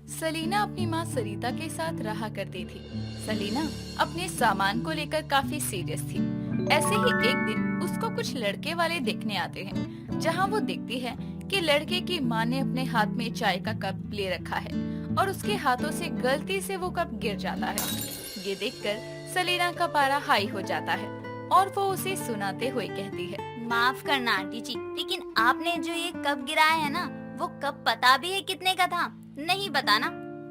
सलीना अपनी माँ सरिता के साथ रहा करती थी। सलीना अपने सामान को लेकर काफी सीरियस थी। ऐसे ही एक दिन उसको कुछ लड़के वाले देखने आते हैं, जहाँ वो देखती है कि लड़के की माँ ने अपने हाथ में चाय का कप ले रखा है और उसके हाथों से गलती से वो कप गिर जाता है। ये देखकर सलीना का पारा हाई हो जाता है और वो उसे सुनाते हुए कहती है, माफ करना आंटी जी, लेकिन आपने जो ये कप गिराया है ना, वो कप पता भी है कितने का था? नहीं बताना?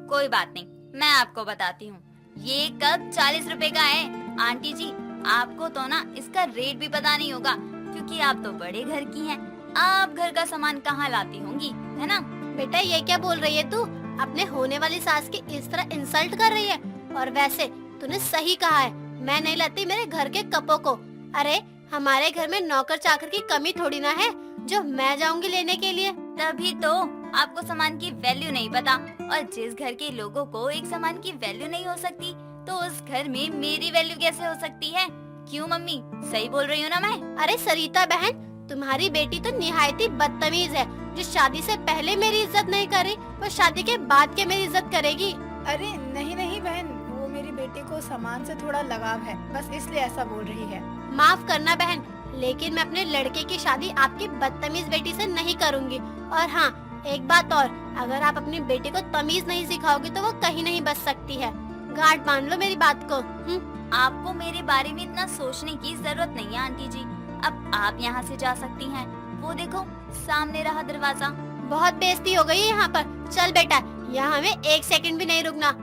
कोई बात नहीं, मैं आपको बताती हूँ। ये कप 40 रुपए का है। आंटी जी, आपको तो ना इसका रेट भी पता नहीं होगा, क्योंकि आप तो बड़े घर की हैं। आप घर का सामान कहाँ लाती होंगी, है ना? बेटा ये क्या बोल रही है तू? अपने होने वाली सास की इस तरह इंसल्ट कर रही है। और वैसे तूने सही कहा है, मैं नहीं लाती मेरे घर के कपों को। अरे हमारे घर में नौकर चाकर की कमी थोड़ी ना है जो मैं जाऊंगी लेने के लिए। तभी तो आपको सामान की वैल्यू नहीं पता, और जिस घर के लोगों को एक सामान की वैल्यू नहीं हो सकती, तो उस घर में मेरी वैल्यू कैसे हो सकती है? क्यों मम्मी, सही बोल रही हूँ ना मैं? अरे सरिता बहन, तुम्हारी बेटी तो निहायत ही बदतमीज है। जो शादी से पहले मेरी इज्जत नहीं करी, वो शादी के बाद के मेरी इज्जत करेगी। अरे नहीं नहीं बहन, वो मेरी बेटी को सामान से थोड़ा लगाव है, बस इसलिए ऐसा बोल रही है। माफ करना बहन, लेकिन मैं अपने लड़के की शादी आपकी बदतमीज बेटी से नहीं करूंगी। और हाँ, एक बात और, अगर आप अपनी बेटी को तमीज नहीं सिखाओगे तो वो कहीं नहीं बच सकती है। गांठ बांध लो मेरी बात को। आपको मेरे बारे में इतना सोचने की जरूरत नहीं है आंटी जी। अब आप यहाँ से जा सकती हैं। वो देखो, सामने रहा दरवाजा। बहुत बेइज्जती हो गई है यहाँ पर। चल बेटा, यहाँ हमें एक सेकंड भी नहीं रुकना।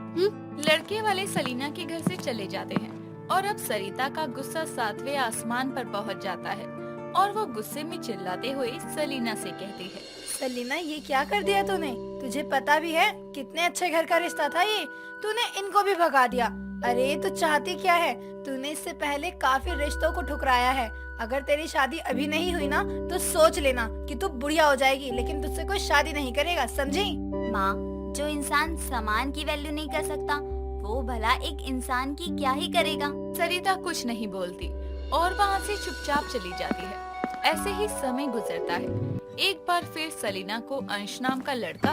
लड़के वाले सलीना के घर से चले जाते हैं और अब सरिता का गुस्सा 7वें आसमान पर पहुंच जाता है और वो गुस्से में चिल्लाते हुए सलीना से कहती है, सलीना ये क्या कर दिया तूने? तुझे पता भी है कितने अच्छे घर का रिश्ता था ये, तूने इनको भी भगा दिया। अरे तू चाहती क्या है? तूने इससे पहले काफी रिश्तों को ठुकराया है। अगर तेरी शादी अभी नहीं हुई ना तो सोच लेना कि तू बुढ़िया हो जाएगी, लेकिन तुझसे कोई शादी नहीं करेगा, समझी? माँ, जो इंसान सामान की वैल्यू नहीं कर सकता, वो भला एक इंसान की क्या ही करेगा? सरिता कुछ नहीं बोलती और वहाँ से चुपचाप चली जाती है। ऐसे ही समय गुजरता है। एक बार फिर सलीना को अंश नाम का लड़का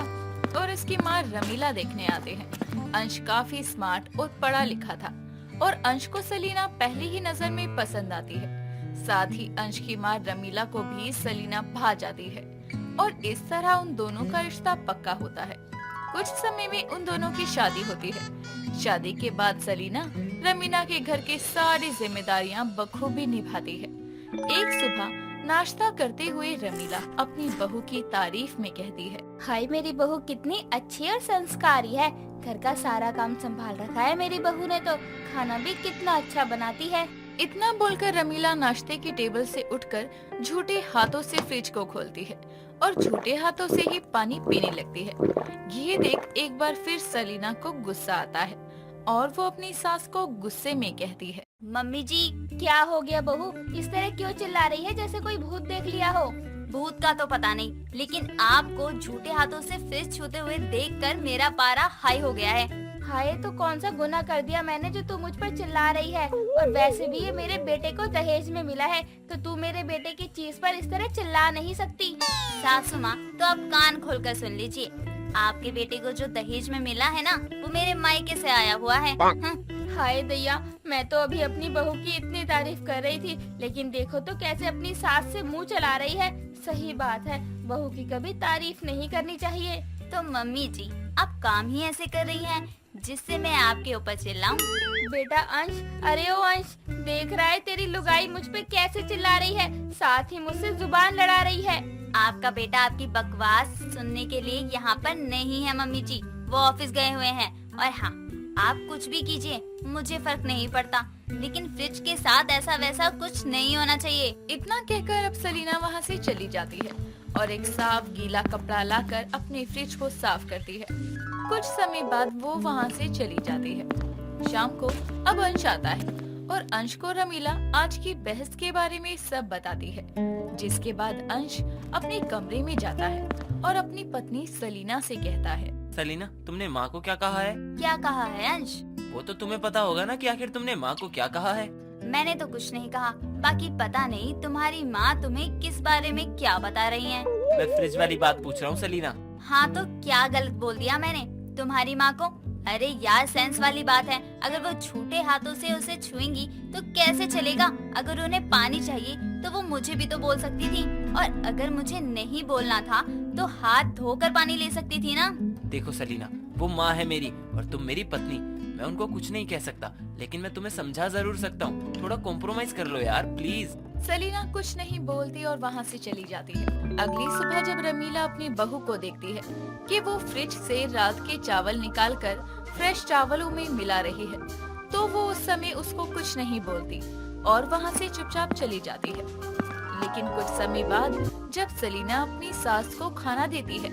और उसकी माँ रमीला देखने आते हैं। अंश काफी स्मार्ट और पढ़ा लिखा था और अंश को सलीना पहली ही नजर में पसंद आती है। साथ ही अंश की माँ रमीला को भी सलीना भा जाती है और इस तरह उन दोनों का रिश्ता पक्का होता है। कुछ समय में उन दोनों की शादी होती है। शादी के बाद सलीना रमीला के घर की सारी जिम्मेदारियां बखूबी निभाती है। एक सुबह नाश्ता करते हुए रमीला अपनी बहू की तारीफ में कहती है, हाय, मेरी बहू कितनी अच्छी और संस्कारी है। घर का सारा काम संभाल रखा है मेरी बहू ने, तो खाना भी कितना अच्छा बनाती है। इतना बोलकर रमीला नाश्ते की टेबल से उठकर झूठे हाथों से फ्रिज को खोलती है और झूठे हाथों से ही पानी पीने लगती है। ये देख एक बार फिर सलीना को गुस्सा आता है और वो अपनी सास को गुस्से में कहती है, मम्मी जी, क्या हो गया बहू? इस तरह क्यों चिल्ला रही है जैसे कोई भूत देख लिया हो? भूत का तो पता नहीं, लेकिन आपको झूठे हाथों से फ्रिज छूते हुए देखकर मेरा पारा हाई हो गया है। हाय, तो कौन सा गुनाह कर दिया मैंने जो तू मुझ पर चिल्ला रही है? और वैसे भी ये मेरे बेटे को दहेज में मिला है, तो तू मेरे बेटे की चीज पर इस तरह चिल्ला नहीं सकती। सासू माँ, तो आप कान खोलकर सुन लीजिए। आपके बेटे को जो दहेज में मिला है ना, वो मेरे मायके से आया हुआ है। हाय दैया, मैं तो अभी अपनी बहू की इतनी तारीफ कर रही थी, लेकिन देखो तो कैसे अपनी सास से मुंह चला रही है। सही बात है, बहू की कभी तारीफ नहीं करनी चाहिए। तो मम्मी जी, आप काम ही ऐसे कर रही हैं जिससे मैं आपके ऊपर चिल्लाऊं? बेटा अंश, अरे ओ अंश, देख रहा है तेरी लुगाई मुझ पे कैसे चिल्ला रही है, साथ ही मुझसे जुबान लड़ा रही है। आपका बेटा आपकी बकवास सुनने के लिए यहाँ पर नहीं है मम्मी जी, वो ऑफिस गए हुए हैं। और हाँ, आप कुछ भी कीजिए, मुझे फर्क नहीं पड़ता, लेकिन फ्रिज के साथ ऐसा वैसा कुछ नहीं होना चाहिए। इतना कहकर अब सलीना वहाँ से चली जाती है और एक साफ गीला कपड़ा लाकर अपने फ्रिज को साफ करती है। कुछ समय बाद वो वहाँ से चली जाती है। शाम को अब अंश आता है और अंश को रमीला आज की बहस के बारे में सब बताती है, जिसके बाद अंश अपने कमरे में जाता है और अपनी पत्नी सलीना से कहता है, सलीना, तुमने माँ को क्या कहा है? क्या कहा है अंश? वो तो तुम्हें पता होगा ना कि आखिर तुमने माँ को क्या कहा है। मैंने तो कुछ नहीं कहा, बाकी पता नहीं तुम्हारी माँ तुम्हें किस बारे में क्या बता रही है। मैं फ्रिज वाली बात पूछ रहा हूँ सलीना। हाँ, तो क्या गलत बोल दिया मैंने? तुम्हारी माँ को? अरे यार, सेंस वाली बात है। अगर वो झूठे हाथों से उसे छुएंगी तो कैसे चलेगा? अगर उन्हें पानी चाहिए तो वो मुझे भी तो बोल सकती थी, और अगर मुझे नहीं बोलना था तो हाथ धोकर पानी ले सकती थी ना। देखो सलीना, वो माँ है मेरी और तुम मेरी पत्नी। मैं उनको कुछ नहीं कह सकता, लेकिन मैं तुम्हें समझा जरूर सकता हूँ। थोड़ा कॉम्प्रोमाइज कर लो यार, प्लीज। सलीना कुछ नहीं बोलती और वहाँ से चली जाती है। अगली सुबह जब रमीला अपनी बहू को देखती है कि वो फ्रिज से रात के चावल निकालकर फ्रेश चावलों में मिला रही है, तो वो उस समय उसको कुछ नहीं बोलती और वहाँ से चुपचाप चली जाती है। लेकिन कुछ समय बाद जब सलीना अपनी सास को खाना देती है,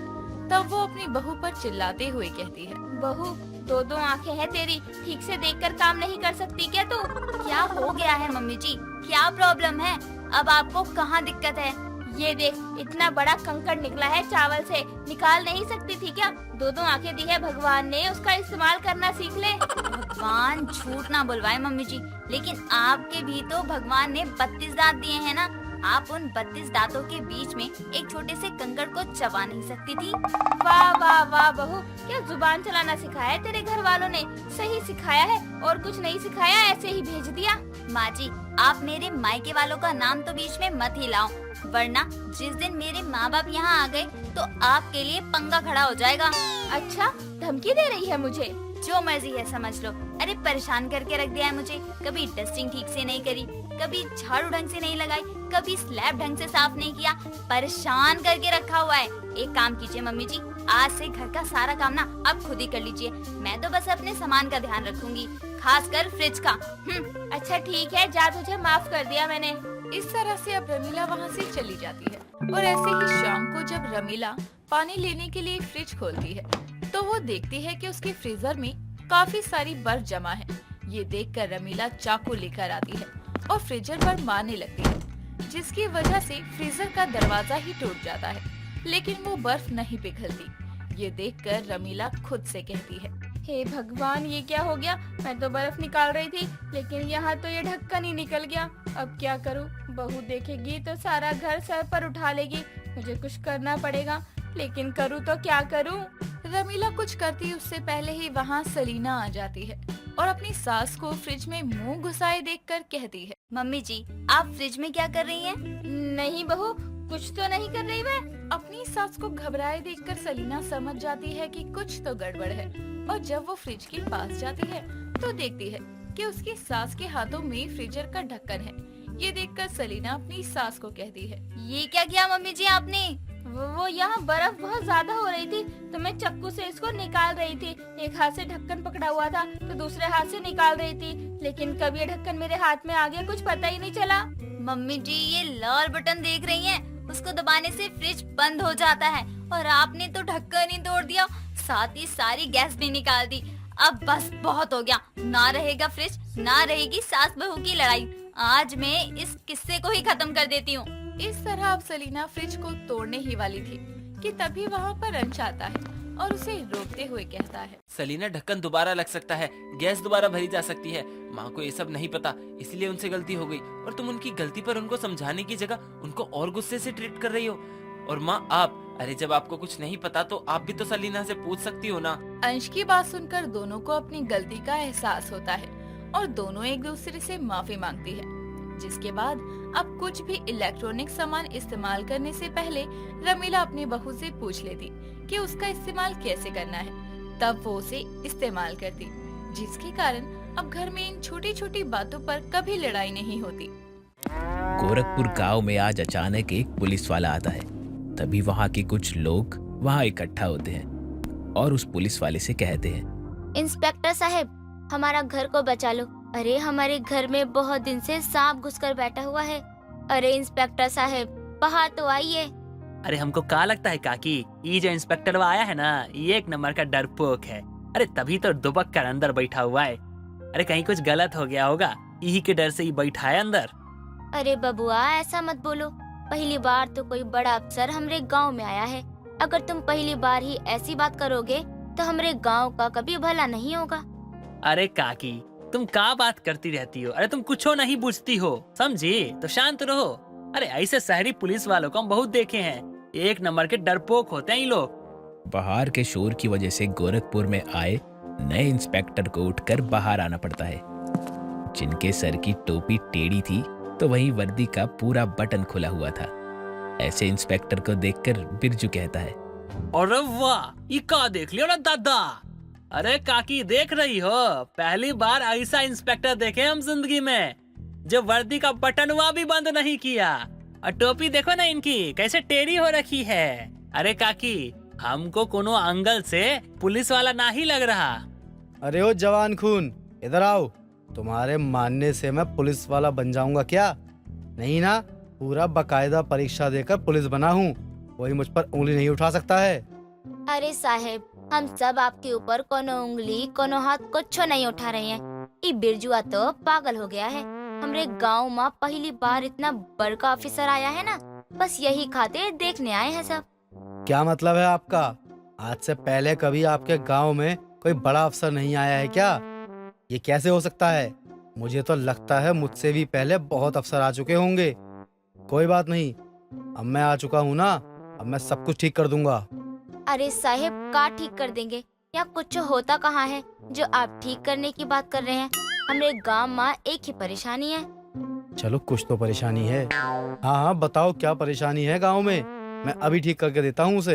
तब वो अपनी बहू पर चिल्लाते हुए कहती है, बहू, दो दो आंखें हैं तेरी, ठीक से देखकर काम नहीं कर सकती क्या तू? क्या हो गया है मम्मी जी? क्या प्रॉब्लम है? अब आपको कहाँ दिक्कत है? ये देख, इतना बड़ा कंकड़ निकला है चावल से, निकाल नहीं सकती थी क्या? दो दो आंखें दी है भगवान ने, उसका इस्तेमाल करना सीख ले। भगवान झूठ ना बुलवाए मम्मी जी, लेकिन आपके भी तो भगवान ने 32 दांत दिए हैं ना। आप उन 32 दांतों के बीच में एक छोटे से कंकड़ को चबा नहीं सकती थी? वाह वाह वाह बहू, क्या जुबान चलाना सिखाया है तेरे घर वालों ने? सही सिखाया है, और कुछ नहीं सिखाया, ऐसे ही भेज दिया। माँ जी, आप मेरे मायके वालों का नाम तो बीच में मत ही लाओ, वरना जिस दिन मेरे माँ बाप यहाँ आ गए तो आपके लिए पंगा खड़ा हो जाएगा। अच्छा, धमकी दे रही है मुझे? जो मर्जी है समझ लो। अरे परेशान करके रख दिया है मुझे। कभी डस्टिंग ठीक से नहीं करी, कभी झाड़ू ढंग से नहीं लगाई, कभी स्लैब ढंग से साफ नहीं किया, परेशान करके रखा हुआ है। एक काम कीजिए मम्मी जी, आज से घर का सारा काम ना आप खुद ही कर लीजिए। मैं तो बस अपने सामान का ध्यान रखूंगी, खासकर फ्रिज का। अच्छा ठीक है, जा, तुझे माफ कर दिया मैंने। इस तरह से अब रमीला वहाँ से चली जाती है। और ऐसे ही शाम को जब रमीला पानी लेने के लिए फ्रिज खोलती है, तो वो देखती है कि उसके फ्रीजर में काफी सारी बर्फ जमा है। ये देखकर रमीला चाकू लेकर आती है और फ्रीजर पर मारने लगती है, जिसकी वजह से फ्रीजर का दरवाजा ही टूट जाता है, लेकिन वो बर्फ नहीं पिघलती। ये देखकर रमीला खुद से कहती है, हे भगवान, ये क्या हो गया? मैं तो बर्फ निकाल रही थी, लेकिन यहाँ तो ये ढक्कन ही निकल गया। अब क्या करूँ? बहू देखेगी तो सारा घर सर पर उठा लेगी। मुझे कुछ करना पड़ेगा, लेकिन करूँ तो क्या करूँ? रमीला कुछ करती उससे पहले ही वहाँ सलीना आ जाती है और अपनी सास को फ्रिज में मुंह घुसाए देखकर कहती है, मम्मी जी, आप फ्रिज में क्या कर रही हैं? नहीं बहू, कुछ तो नहीं कर रही मैं। अपनी सास को घबराए देखकर सलीना समझ जाती है कि कुछ तो गड़बड़ है, और जब वो फ्रिज के पास जाती है तो देखती है कि उसकी सास के हाथों में फ्रीजर का ढक्कन है। ये देखकर सलीना अपनी सास को कहती है, ये क्या किया मम्मी जी आपने? वो यहाँ बर्फ बहुत ज्यादा हो रही थी तो मैं चाकू से इसको निकाल रही थी। एक हाथ से ढक्कन पकड़ा हुआ था तो दूसरे हाथ से निकाल रही थी, लेकिन कब ये ढक्कन मेरे हाथ में आ गया कुछ पता ही नहीं चला। मम्मी जी, ये लाल बटन देख रही हैं? उसको दबाने से फ्रिज बंद हो जाता है, और आपने तो ढक्कन ही तोड़ दिया, साथ ही सारी गैस भी निकाल दी। अब बस बहुत हो गया, ना रहेगा फ्रिज, ना रहेगी सास बहू की लड़ाई। आज मैं इस किस्से को ही खत्म कर देती हूँ। इस तरह अब सलीना फ्रिज को तोड़ने ही वाली थी कि तभी वहाँ पर अंश आता है और उसे रोकते हुए कहता है, सलीना, ढक्कन दोबारा लग सकता है, गैस दोबारा भरी जा सकती है। माँ को ये सब नहीं पता, इसलिए उनसे गलती हो गई, और तुम उनकी गलती पर उनको समझाने की जगह उनको और गुस्से से ट्रीट कर रही हो। और माँ आप, अरे जब आपको कुछ नहीं पता तो आप भी तो सलीना से पूछ सकती हो ना। अंश की बात सुनकर दोनों को अपनी गलती का एहसास होता है और दोनों एक दूसरे से माफी मांगती है, जिसके बाद अब कुछ भी इलेक्ट्रॉनिक सामान इस्तेमाल करने से पहले रमीला अपनी बहू से पूछ लेती कि उसका इस्तेमाल कैसे करना है, तब वो उसे इस्तेमाल करती, जिसके कारण अब घर में इन छोटी छोटी बातों पर कभी लड़ाई नहीं होती। गोरखपुर गांव में आज अचानक एक पुलिस वाला आता है। तभी वहां के कुछ लोग वहां इकट्ठा होते हैं और उस पुलिस वाले से कहते हैं, इंस्पेक्टर साहब, हमारा घर को बचा लो। अरे हमारे घर में बहुत दिन से सांप घुसकर बैठा हुआ है। अरे इंस्पेक्टर साहब, बाहर तो आइए। अरे हमको क्या लगता है काकी, ये जो इंस्पेक्टर आया है ना, ये एक नंबर का डरपोक है। अरे तभी तो दुबक कर अंदर बैठा हुआ है। अरे कहीं कुछ गलत हो गया होगा, यही के डर से ही बैठा है अंदर। अरे बबुआ, ऐसा मत बोलो। पहली बार तो कोई बड़ा अफसर हमारे गांव में आया है। अगर तुम पहली बार ही ऐसी बात करोगे तो हमारे गांव का कभी भला नहीं होगा। अरे काकी, तुम क्या बात करती रहती हो? अरे तुम कुछ नहीं पूछती हो, समझी? तो शांत रहो। अरे ऐसे शहरी पुलिस वालों को हम बहुत देखे हैं, एक नंबर के डरपोक होते हैं ये लोग। बाहर के शोर की वजह से गोरखपुर में आए नए इंस्पेक्टर को उठकर बाहर आना पड़ता है। जिनके सर की टोपी टेढ़ी थी तो वहीं वर्दी का पूरा बटन खुला हुआ था। ऐसे इंस्पेक्टर को देखकर बिरजू कहता है, अरे वाह, ये का देख लियो ना दादा। अरे काकी देख रही हो, पहली बार ऐसा इंस्पेक्टर देखे हम जिंदगी में जो वर्दी का बटनवा भी बंद नहीं किया। और टोपी देखो ना इनकी कैसे टेढ़ी हो रखी है। अरे काकी, हमको कोनो अंगल से पुलिस वाला ना ही लग रहा। अरे ओ जवान खून, इधर आओ। तुम्हारे मानने से मैं पुलिस वाला बन जाऊंगा क्या? नहीं ना, पूरा बकायदा परीक्षा देकर पुलिस बना हूँ। कोई मुझ पर उंगली नहीं उठा सकता है। अरे साहेब, हम सब आपके ऊपर कोनो उंगली कोनो हाथ कुछ नहीं उठा रहे हैं। ये बिरजुआ तो पागल हो गया है। हमरे गांव में पहली बार इतना बड़का ऑफिसर आया है ना, बस यही खातिर देखने आए हैं सब। क्या मतलब है आपका? आज से पहले कभी आपके गांव में कोई बड़ा अफसर नहीं आया है क्या? ये कैसे हो सकता है? मुझे तो लगता है मुझसे भी पहले बहुत अफसर आ चुके होंगे। कोई बात नहीं, अब मैं आ चुका हूँ ना, अब मैं सब कुछ ठीक कर दूंगा। अरे साहेब, का ठीक कर देंगे? या कुछ होता कहाँ है जो आप ठीक करने की बात कर रहे हैं? हमरे गांव में एक ही परेशानी है। चलो, कुछ तो परेशानी है। हाँ हाँ, बताओ क्या परेशानी है गांव में, मैं अभी ठीक करके देता हूँ उसे।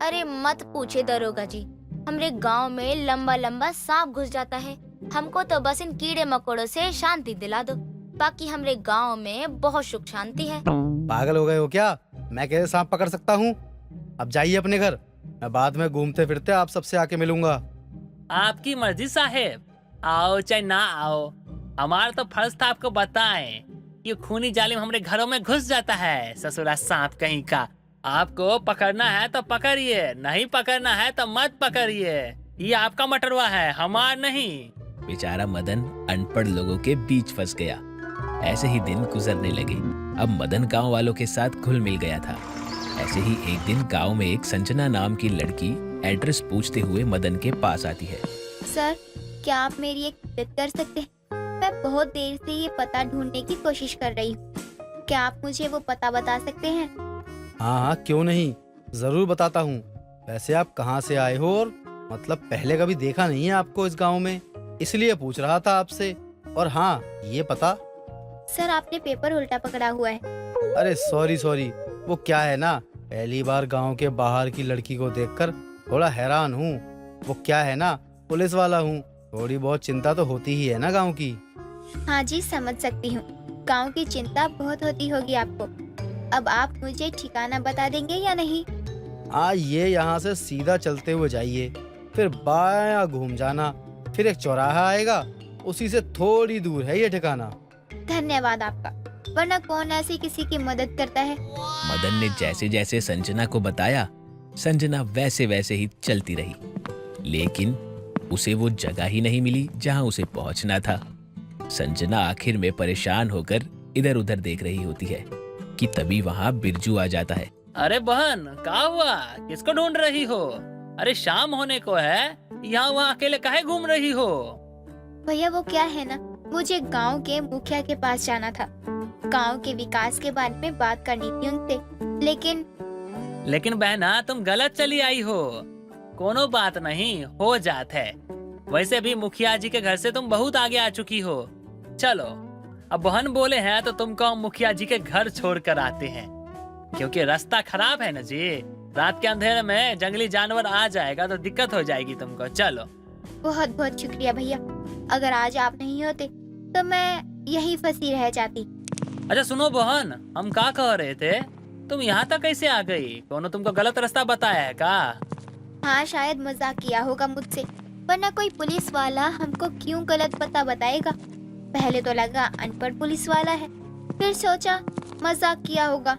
अरे मत पूछे दरोगा जी, हमरे गांव में लंबा लंबा सांप घुस जाता है। हमको तो बस इन कीड़े मकोड़ों से शांति दिला दो, बाकी हमरे गांव में बहुत सुख शांति है। पागल हो गए हो क्या? मैं कैसे सांप पकड़ सकता हूँ? अब जाइए अपने घर, मैं बाद में घूमते फिरते आप सबसे आके मिलूंगा। आपकी मर्जी साहेब, आओ चाहे ना आओ, हमारा तो फर्ज था आपको बताएं कि खूनी जालिम हमारे घरों में घुस जाता है। ससुरा सांप कहीं का। आपको पकड़ना है तो पकड़िए, नहीं पकड़ना है तो मत पकड़िए। ये आपका मटरवा है, हमार नहीं। बेचारा मदन अनपढ़ लोगों के बीच फंस गया। ऐसे ही दिन गुजरने लगे। अब मदन गांव वालों के साथ घुल मिल गया था। ऐसे ही एक दिन गांव में एक संजना नाम की लड़की एड्रेस पूछते हुए मदन के पास आती है। सर, क्या आप मेरी एक मदद कर सकते हैं? मैं बहुत देर से ये पता ढूंढने की कोशिश कर रही हूँ। क्या आप मुझे वो पता बता सकते हैं? हाँ हाँ, क्यों नहीं, जरूर बताता हूँ। वैसे आप कहाँ से आए हो, और मतलब पहले कभी देखा नहीं है आपको इस गांव में, इसलिए पूछ रहा था आपसे। और हाँ, ये पता। सर, आपने पेपर उल्टा पकड़ा हुआ है। अरे सॉरी, वो क्या है ना, पहली बार गांव के बाहर की लड़की को देखकर थोड़ा हैरान हूँ। वो क्या है ना, पुलिस वाला हूँ, थोड़ी बहुत चिंता तो होती ही है ना गांव की। हाँ जी, समझ सकती हूँ। गांव की चिंता बहुत होती होगी आपको। अब आप मुझे ठिकाना बता देंगे या नहीं? ये यहाँ से सीधा चलते हुए जाइए, फिर बायां घूम जाना, फिर एक चौराहा आएगा, उसी से थोड़ी दूर है ये ठिकाना। धन्यवाद आपका, वरना कौन ऐसी किसी की मदद करता है। मदन ने जैसे जैसे संजना को बताया, संजना वैसे वैसे ही चलती रही, लेकिन उसे वो जगह ही नहीं मिली जहां उसे पहुंचना था। संजना आखिर में परेशान होकर इधर उधर देख रही होती है कि तभी वहां बिरजू आ जाता है। अरे बहन, क्या हुआ? किसको ढूंढ रही हो? अरे शाम होने को है, यहाँ वहाँ अकेले काहे घूम रही हो? भैया, वो क्या है ना, मुझे गांव के मुखिया के पास जाना था। गांव के विकास के बारे में बात करनी थी उनसे। लेकिन बहना, तुम गलत चली आई हो। कोनो बात नहीं, हो जात है। वैसे भी मुखिया जी के घर से तुम बहुत आगे आ चुकी हो। चलो, अब बहन बोले हैं तो तुमको हम मुखिया जी के घर छोड़ कर आते हैं, क्योंकि रास्ता खराब है ना जी। रात के अंधेरे में जंगली जानवर आ जाएगा तो दिक्कत हो जाएगी तुमको। चलो। बहुत बहुत शुक्रिया भैया, अगर आज आप नहीं होते तो मैं यही फंसी रह जाती। अच्छा सुनो बहन, हम क्या कह रहे थे, तुम यहाँ तक कैसे आ गई? कोनो तुमको गलत रास्ता बताया है का? हाँ, शायद मजाक किया होगा मुझसे, वरना कोई पुलिस वाला हमको क्यों गलत पता बताएगा। पहले तो लगा अनपढ़ पुलिस वाला है, फिर सोचा मजाक किया होगा।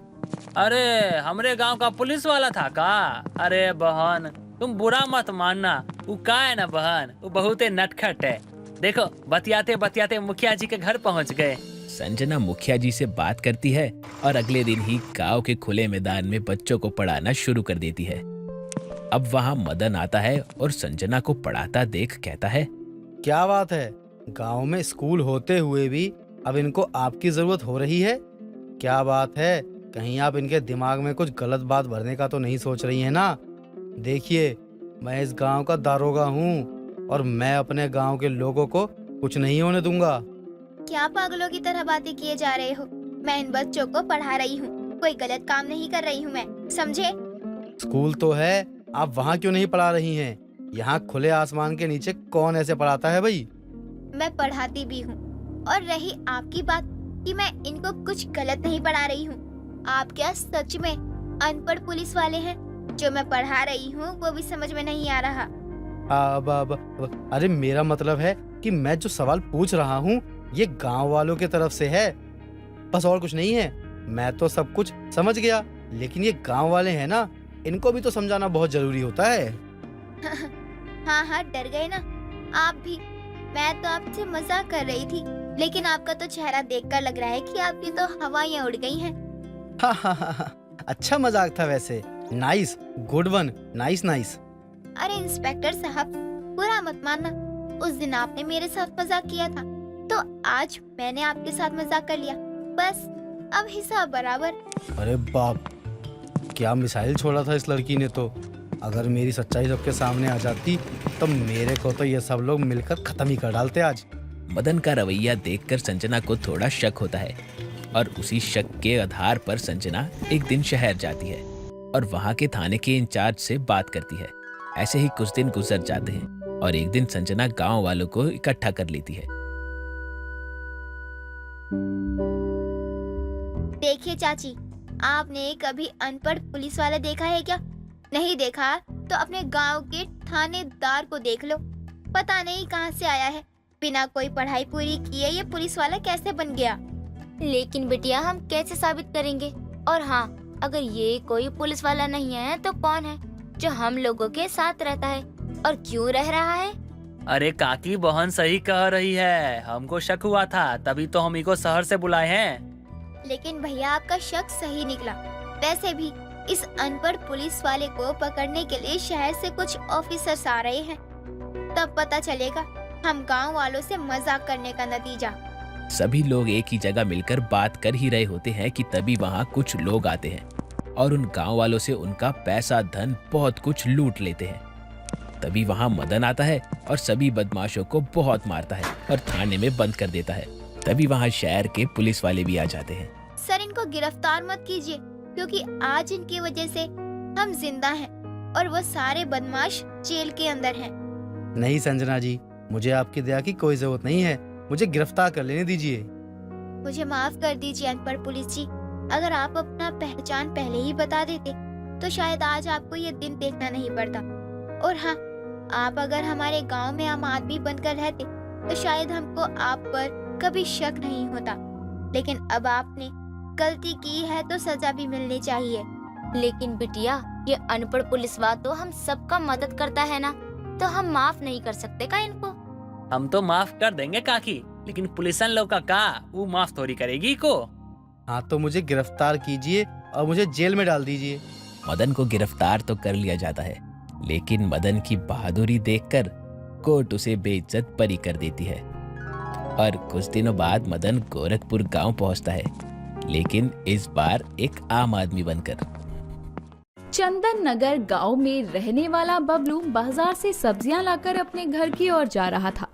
अरे हमरे गांव का पुलिस वाला था का? अरे बहन, तुम बुरा मत मानना, वो का है ना बहन, वो बहुत नटखट है। देखो, बतियाते बतियाते मुखिया जी के घर पहुंच गए। संजना मुखिया जी से बात करती है और अगले दिन ही गांव के खुले मैदान में बच्चों को पढ़ाना शुरू कर देती है। अब वहां मदन आता है और संजना को पढ़ाता देख कहता है, क्या बात है, गांव में स्कूल होते हुए भी अब इनको आपकी जरूरत हो रही है? क्या बात है, कहीं आप इनके दिमाग में कुछ गलत बात भरने का तो नहीं सोच रही है ना? देखिए, मैं इस गांव का दारोगा हूँ और मैं अपने गांव के लोगों को कुछ नहीं होने दूंगा। क्या पागलों की तरह बातें किए जा रहे हो? मैं इन बच्चों को पढ़ा रही हूँ, कोई गलत काम नहीं कर रही हूँ मैं, समझे? स्कूल तो है, आप वहाँ क्यों नहीं पढ़ा रही हैं? यहाँ खुले आसमान के नीचे कौन ऐसे पढ़ाता है भाई? मैं पढ़ाती भी हूँ। और रही आपकी बात कि मैं इनको कुछ गलत नहीं पढ़ा रही हूँ, आप क्या सच में अनपढ़ पुलिस वाले हैं? जो मैं पढ़ा रही हूँ वो भी समझ में नहीं आ रहा। अरे मेरा मतलब है कि मैं जो सवाल पूछ रहा हूँ ये गांव वालों के तरफ से है, बस और कुछ नहीं है। मैं तो सब कुछ समझ गया, लेकिन ये गांव वाले हैं ना, इनको भी तो समझाना बहुत जरूरी होता है। हाँ, डर गए ना आप भी। मैं तो आपसे मजाक कर रही थी, लेकिन आपका तो चेहरा देखकर लग रहा है कि आपकी तो हवाएं उड़ गई हैं। अच्छा मजाक था वैसे। Nice, good one, nice. अरे इंस्पेक्टर साहब, बुरा मत मानना। उस दिन आपने मेरे साथ मजाक किया था, तो आज मैंने आपके साथ मजाक कर लिया, बस अब हिसाब बराबर। अरे बाप, क्या मिसाइल छोड़ा था इस लड़की ने तो। अगर मेरी सच्चाई सबके सामने आ जाती तो मेरे को तो ये सब लोग मिलकर खत्म ही कर डालते आज। मदन का रवैया देखकर संजना को थोड़ा शक होता है और उसी शक के आधार पर संजना एक दिन शहर जाती है और वहाँ के थाने के इंचार्ज से बात करती है। ऐसे ही कुछ दिन गुजर जाते हैं और एक दिन संजना गांव वालों को इकट्ठा कर लेती है। देखिए चाची, आपने कभी अनपढ़ पुलिस वाला देखा है क्या? नहीं देखा तो अपने गांव के थानेदार को देख लो, पता नहीं कहां से आया है, बिना कोई पढ़ाई पूरी किए ये पुलिस वाला कैसे बन गया। लेकिन बिटिया, हम कैसे साबित करेंगे? और हाँ, अगर ये कोई पुलिस वाला नहीं है तो कौन है जो हम लोगों के साथ रहता है और क्यों रह रहा है? अरे काकी बहन सही कह रही है, हमको शक हुआ था, तभी तो हम इको शहर से बुलाए हैं। लेकिन भैया, आपका शक सही निकला। वैसे भी इस अनपढ़ पुलिस वाले को पकड़ने के लिए शहर से कुछ ऑफिसर्स आ रहे हैं, तब पता चलेगा हम गांव वालों से मजाक करने का नतीजा। सभी लोग एक ही जगह मिलकर बात कर ही रहे होते हैं कि तभी वहाँ कुछ लोग आते हैं और उन गांव वालों से उनका पैसा धन बहुत कुछ लूट लेते हैं। तभी वहाँ मदन आता है और सभी बदमाशों को बहुत मारता है और थाने में बंद कर देता है। तभी वहाँ शहर के पुलिस वाले भी आ जाते हैं। सर, इनको गिरफ्तार मत कीजिए, क्योंकि आज इनकी वजह से हम जिंदा हैं और वो सारे बदमाश जेल के अंदर हैं। नहीं संजना जी, मुझे आपकी दया की कोई जरूरत नहीं है, मुझे गिरफ्तार कर लेने दीजिए। मुझे माफ कर दीजिए अनपढ़ पुलिस जी, अगर आप अपना पहचान पहले ही बता देते तो शायद आज आपको ये दिन देखना नहीं पड़ता। और हाँ, आप अगर हमारे गांव में आम आदमी बनकर रहते तो शायद हमको आप पर कभी शक नहीं होता। लेकिन अब आपने गलती की है तो सजा भी मिलनी चाहिए। लेकिन बिटिया, ये अनपढ़ पुलिसवाला तो हम सबका मदद करता है ना, तो हम माफ नहीं कर सकते का इनको? हम तो माफ कर देंगे काकी, लेकिन पुलिसन लोग का वो माफ थोड़ी करेगी को। हाँ तो मुझे गिरफ्तार कीजिए और मुझे जेल में डाल दीजिए। मदन को गिरफ्तार तो कर लिया जाता है, लेकिन मदन की बहादुरी देखकर कोर्ट उसे बेइज्जत बरी कर देती है और कुछ दिनों बाद मदन गोरखपुर गांव पहुंचता है, लेकिन इस बार एक आम आदमी बनकर। चंदन नगर गांव में रहने वाला बबलू बाजार से सब्जियां लाकर अपने घर की ओर जा रहा था।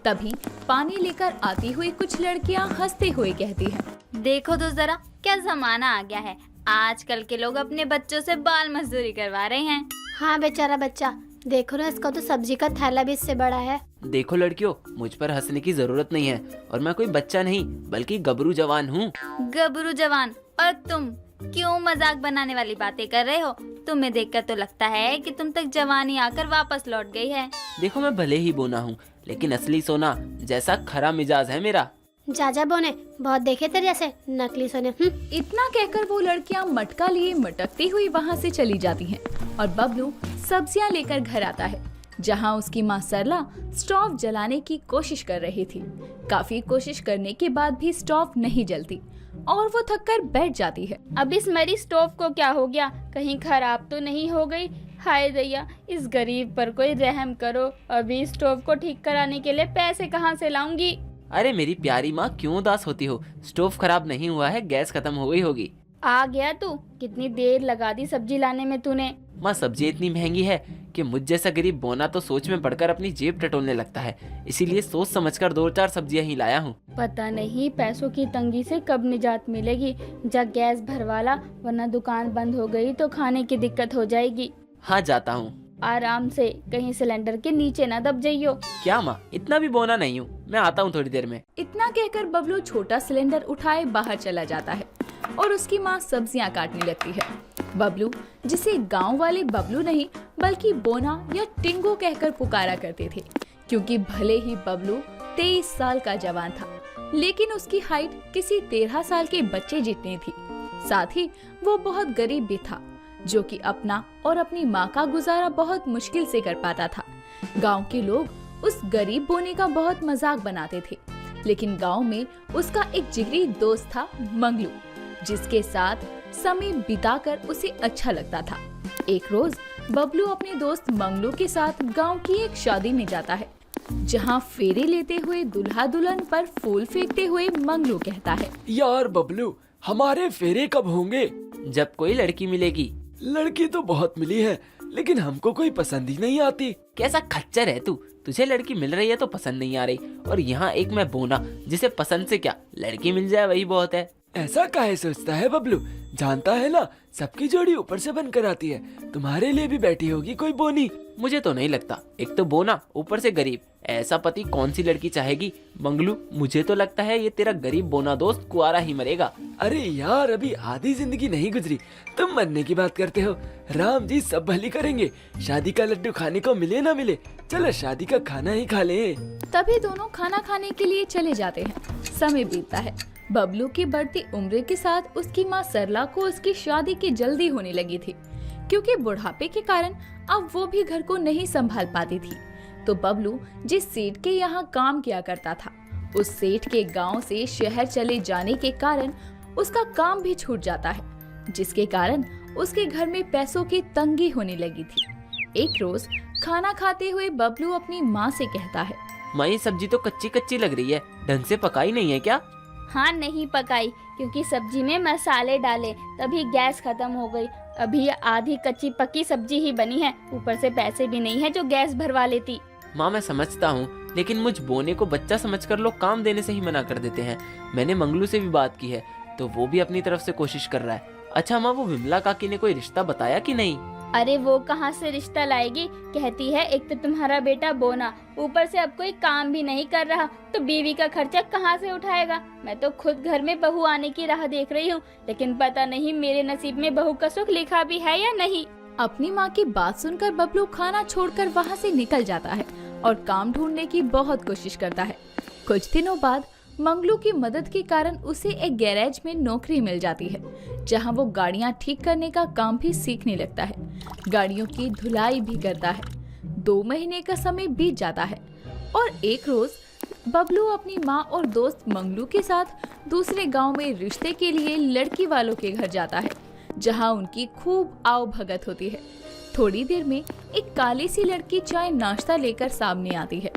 तभी पानी लेकर आती हुई कुछ लड़कियां हंसते हुए कहती हैं, देखो तो जरा क्या जमाना आ गया है, आजकल के लोग अपने बच्चों से बाल मजदूरी करवा रहे हैं। हाँ बेचारा बच्चा, देखो ना, इसका तो सब्जी का थैला भी इससे बड़ा है। देखो लड़कियों, मुझ पर हंसने की जरूरत नहीं है और मैं कोई बच्चा नहीं बल्कि गबरू जवान हूँ। गबरू जवान? और तुम क्यों मजाक बनाने वाली बातें कर रहे हो? तुम्हें देखकर तो लगता है कि तुम तक जवानी आकर वापस लौट गई है। देखो मैं भले ही बोना हूँ, लेकिन असली सोना जैसा खरा मिजाज है मेरा। जा बोने, बहुत देखे तेरे जैसे नकली सोने। इतना कहकर वो लड़कियां मटका लिए मटकती हुई वहां से चली जाती हैं और बबलू सब्जियां लेकर घर आता है, जहां उसकी माँ सरला स्टोव जलाने की कोशिश कर रही थी। काफी कोशिश करने के बाद भी स्टोव नहीं जलती और वो थककर बैठ जाती है। अब इस मरी स्टोव को क्या हो गया, कहीं खराब तो नहीं हो गई? हाय दैया, इस गरीब पर कोई रहम करो, अभी स्टोव को ठीक कराने के लिए पैसे कहाँ से लाऊंगी? अरे मेरी प्यारी माँ, क्यों उदास होती हो? स्टोव खराब नहीं हुआ है, गैस खत्म हो गई होगी। आ गया तू? कितनी देर लगा दी सब्जी लाने में तूने। माँ सब्जी इतनी महंगी है कि मुझ जैसा गरीब बोना तो सोच में पड़कर अपनी जेब टटोलने लगता है, इसीलिए सोच समझकर 2-4 सब्जियां ही लाया हूँ। पता नहीं पैसों की तंगी से कब निजात मिलेगी। जा गैस भरवाला, वरना दुकान बंद हो गई तो खाने की दिक्कत हो जाएगी। हाँ जाता हूँ। आराम से, कहीं सिलेंडर के नीचे ना दब जाइयो। क्या माँ, इतना भी बोना नहीं हूँ, मैं आता हूँ थोड़ी देर में। इतना कहकर बबलू छोटा सिलेंडर उठाए बाहर चला जाता है और उसकी माँ सब्जियां काटने लगती है। बबलू, जिसे गांव वाले बबलू नहीं बल्कि बोना या टिंगो कहकर पुकारा करते थे, क्योंकि भले ही बबलू 23 साल का जवान था, लेकिन उसकी हाइट किसी 13 साल के बच्चे जितनी थी। साथ ही वो बहुत गरीब भी था, जो कि अपना और अपनी माँ का गुजारा बहुत मुश्किल से कर पाता था। गांव के लोग उस गरीब बोने का बहुत मजाक बनाते थे, लेकिन गांव में उसका एक जिगरी दोस्त था मंगलू, जिसके साथ समय बिताकर उसे अच्छा लगता था। एक रोज बबलू अपने दोस्त मंगलू के साथ गांव की एक शादी में जाता है, जहां फेरे लेते हुए दुल्हा दुल्हन पर फूल फेंकते हुए मंगलू कहता है, यार बबलू, हमारे फेरे कब होंगे? जब कोई लड़की मिलेगी। लड़की तो बहुत मिली है, लेकिन हमको कोई पसंद ही नहीं आती। कैसा खच्चर है तू, तुझे लड़की मिल रही है तो पसंद नहीं आ रही, और यहाँ एक मैं बोना जिसे पसंद से क्या, लड़की मिल जाए वही बहुत है। ऐसा काहे सोचता है बबलू? जानता है ना, सबकी जोड़ी ऊपर से बनकर आती है। तुम्हारे लिए भी बैठी होगी कोई बोनी। मुझे तो नहीं लगता, एक तो बोना ऊपर से गरीब, ऐसा पति कौन सी लड़की चाहेगी? मंगलू, मुझे तो लगता है ये तेरा गरीब बोना दोस्त कुआरा ही मरेगा। अरे यार, अभी आधी जिंदगी नहीं गुजरी, तुम मरने की बात करते हो। राम जी सब भली करेंगे, शादी का लड्डू खाने को मिले ना मिले, चलो शादी का खाना ही खा ले। तभी दोनों खाना खाने के लिए चले जाते हैं। समय बीतता है। बबलू की बढ़ती उम्र के साथ उसकी माँ सरला को उसकी शादी की जल्दी होने लगी थी, क्योंकि बुढ़ापे के कारण अब वो भी घर को नहीं संभाल पाती थी। तो बबलू जिस सेठ के यहाँ काम किया करता था, उस सेठ के गांव से शहर चले जाने के कारण उसका काम भी छूट जाता है, जिसके कारण उसके घर में पैसों की तंगी होने लगी थी। एक रोज खाना खाते हुए बबलू अपनी माँ से कहता है, माँ ये सब्जी तो कच्ची कच्ची लग रही है, ढंग से पकाई नहीं है क्या? हाँ, नहीं पकाई, क्योंकि सब्जी में मसाले डाले तभी गैस खत्म हो गई। अभी आधी कच्ची पक्की सब्जी ही बनी है, ऊपर से पैसे भी नहीं है जो गैस भरवा लेती। माँ मैं समझता हूँ, लेकिन मुझ बोने को बच्चा समझकर लोग काम देने से ही मना कर देते हैं। मैंने मंगलू से भी बात की है, तो वो भी अपनी तरफ से कोशिश कर रहा है। अच्छा माँ, वो विमला काकी ने कोई रिश्ता बताया कि नहीं? अरे वो कहाँ से रिश्ता लाएगी? कहती है एक तो तुम्हारा बेटा बोना, ऊपर से अब कोई काम भी नहीं कर रहा, तो बीवी का खर्चा कहाँ से उठाएगा? मैं तो खुद घर में बहू आने की राह देख रही हूँ, लेकिन पता नहीं मेरे नसीब में बहू का सुख लिखा भी है या नहीं। अपनी माँ की बात सुनकर बबलू खाना छोड़कर वहाँ से निकल जाता है और काम ढूंढने की बहुत कोशिश करता है। कुछ दिनों बाद मंगलू की मदद के कारण उसे एक गैरेज में नौकरी मिल जाती है, जहां वो गाड़ियां ठीक करने का काम भी सीखने लगता है। गाड़ियों की धुलाई भी करता है। 2 महीने का समय बीत जाता है और एक रोज बबलू अपनी माँ और दोस्त मंगलू के साथ दूसरे गांव में रिश्ते के लिए लड़की वालों के घर जाता है, जहां उनकी खूब आओ भगत होती है। थोड़ी देर में एक काली सी लड़की चाय नाश्ता लेकर सामने आती है,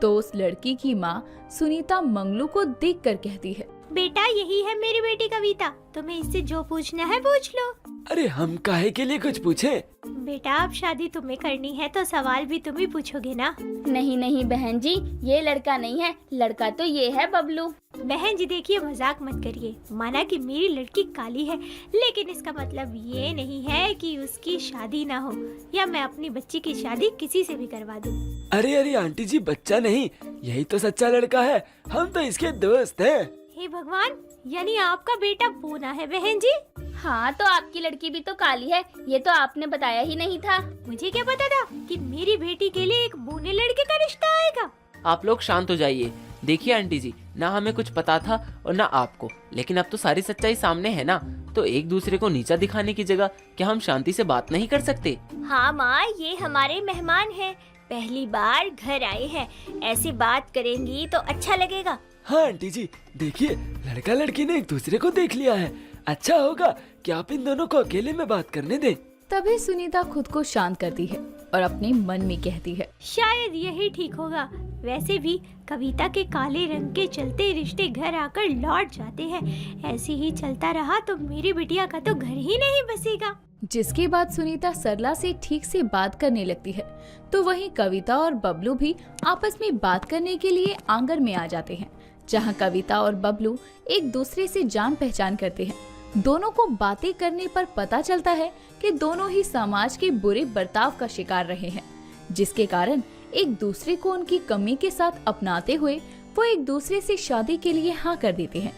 तो उस लड़की की माँ सुनीता मंगलू को देखकर कहती है, बेटा यही है मेरी बेटी कविता, तुम्हें इससे जो पूछना है पूछ लो। अरे हम काहे के लिए कुछ पूछे? बेटा अब शादी तुम्हें करनी है तो सवाल भी तुम ही पूछोगे ना। नहीं नहीं बहन जी, ये लड़का नहीं है, लड़का तो ये है बबलू। बहन जी देखिए, मजाक मत करिए। माना कि मेरी लड़की काली है, लेकिन इसका मतलब ये नहीं है कि उसकी शादी ना हो या मैं अपनी बच्ची की शादी किसी से भी करवा दूं। अरे अरे आंटी जी, बच्चा नहीं, यही तो सच्चा लड़का है, हम तो इसके दोस्त हैं। हे भगवान, यानी आपका बेटा बोना है बहन जी? हाँ, तो आपकी लड़की भी तो काली है, ये तो आपने बताया ही नहीं था। मुझे क्या पता था कि मेरी बेटी के लिए एक बूने लड़के का रिश्ता आएगा। आप लोग शांत हो जाइए। देखिए आंटी जी, ना हमें कुछ पता था और ना आपको, लेकिन अब तो सारी सच्चाई सामने है ना, तो एक दूसरे को नीचा दिखाने की जगह क्या हम शांति से बात नहीं कर सकते? हाँ माँ, ये हमारे मेहमान हैं, पहली बार घर आए हैं, ऐसी बात करेंगी तो अच्छा लगेगा। हाँ आंटी जी, देखिए लड़का लड़की ने एक दूसरे को देख लिया है, अच्छा होगा कि आप इन दोनों को अकेले में बात करने दें। तभी सुनीता खुद को शांत करती है और अपने मन में कहती है, शायद यही ठीक होगा। वैसे भी कविता के काले रंग के चलते रिश्ते घर आकर लौट जाते हैं। ऐसे ही चलता रहा तो मेरी बिटिया का तो घर ही नहीं बसेगा। जिसके बाद सुनीता सरला से ठीक से बात करने लगती है तो वहीं कविता और बबलू भी आपस में बात करने के लिए आंगन में आ जाते हैं, जहां कविता और बबलू एक दूसरे से जान पहचान करते हैं। दोनों को बातें करने पर पता चलता है कि दोनों ही समाज के बुरे बर्ताव का शिकार रहे हैं, जिसके कारण एक दूसरे को उनकी कमी के साथ अपनाते हुए वो एक दूसरे से शादी के लिए हाँ कर देते हैं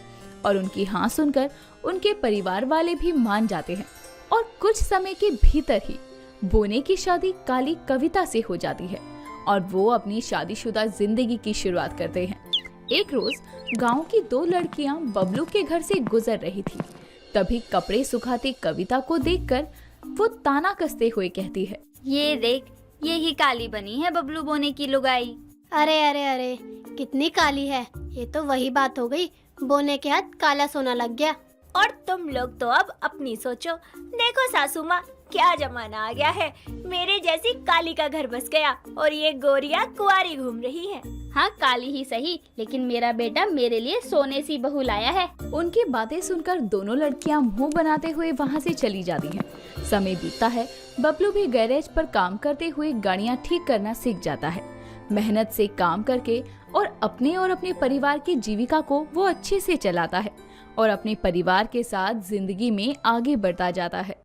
और उनकी हाँ सुनकर उनके परिवार वाले भी मान जाते हैं और कुछ समय के भीतर ही बोने की शादी काली कविता से हो जाती है और वो अपनी शादीशुदा जिंदगी की शुरुआत करते हैं। एक रोज गांव की दो लड़कियां बबलू के घर से गुजर रही थी। तभी कपड़े सुखाती कविता को देखकर वो ताना कसते हुए कहती है, ये देख, ये ही काली बनी है बबलू बोने की लुगाई। अरे अरे अरे, कितनी काली है। ये तो वही बात हो गई, बोने के हाथ काला सोना लग गया। और तुम लोग तो अब अपनी सोचो। देखो सासू माँ, क्या जमाना आ गया है। मेरे जैसी काली का घर बस गया और ये गोरिया कुंवारी घूम रही है। हाँ, काली ही सही, लेकिन मेरा बेटा मेरे लिए सोने सी बहू लाया है। उनकी बातें सुनकर दोनों लड़कियां मुंह बनाते हुए वहां से चली जाती हैं। समय बीतता है, बबलू भी गैरेज पर काम करते हुए गाड़ियां ठीक करना सीख जाता है। मेहनत से काम करके और अपने परिवार की जीविका को वो अच्छे से चलाता है और अपने परिवार के साथ जिंदगी में आगे बढ़ता जाता है।